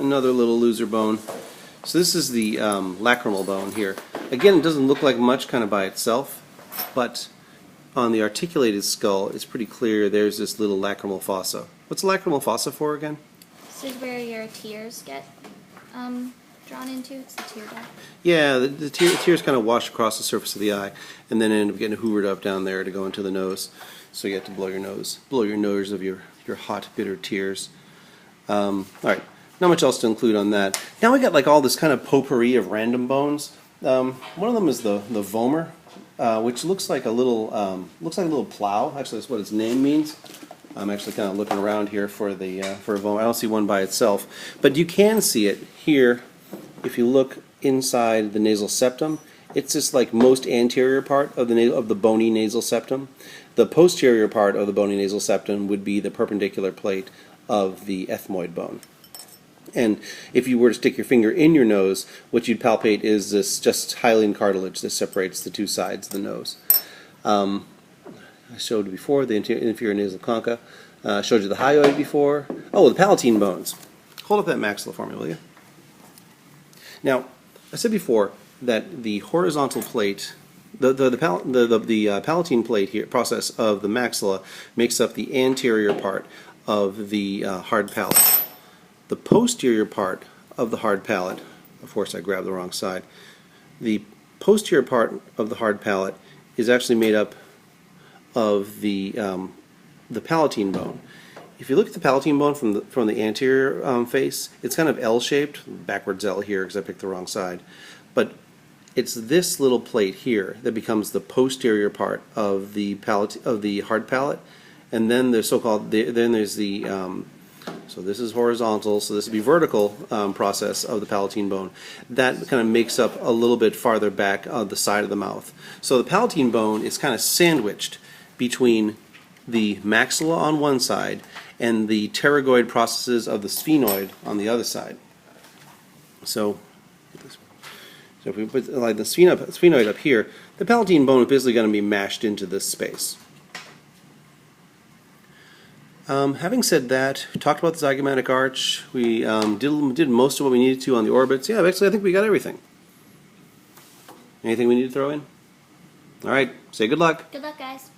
another little loser bone. So this is the lacrimal bone here. Again, it doesn't look like much kind of by itself, but on the articulated skull, it's pretty clear there's this little lacrimal fossa. What's a lacrimal fossa for again? This is where your tears get drawn into. It's the tear duct. Yeah, the tears kind of wash across the surface of the eye, and then end up getting hoovered up down there to go into the nose. So you have to blow your nose of your hot, bitter tears. All right, not much else to include on that. Now we got like all this kind of potpourri of random bones. One of them is the vomer, which looks like a little plow. Actually, that's what its name means. I'm actually kind of looking around here for a vomer. I don't see one by itself, but you can see it here if you look inside the nasal septum. It's just like most anterior part of the bony nasal septum. The posterior part of the bony nasal septum would be the perpendicular plate of the ethmoid bone. And if you were to stick your finger in your nose, what you'd palpate is this just hyaline cartilage that separates the two sides of the nose. I showed you before the inferior nasal concha. Showed you the hyoid before. Oh, the palatine bones. Hold up that maxilla for me, will you? Now, I said before that the horizontal plate, the palatine plate here, process of the maxilla makes up the anterior part of the hard palate. The posterior part of the hard palate, of course I grabbed the wrong side, the posterior part of the hard palate is actually made up of the palatine bone. If you look at the palatine bone from the anterior face, it's kind of L-shaped, backwards L here because I picked the wrong side, but it's this little plate here that becomes the posterior part of the hard palate, and then there's so this is horizontal, so this would be vertical process of the palatine bone. That kind of makes up a little bit farther back on the side of the mouth. So the palatine bone is kind of sandwiched between the maxilla on one side and the pterygoid processes of the sphenoid on the other side. So if we put like the sphenoid up here, the palatine bone is basically going to be mashed into this space. Having said that, we talked about the zygomatic arch. We did most of what we needed to on the orbits. Yeah, actually I think we got everything. Anything we need to throw in? All right, say good luck. Good luck, guys.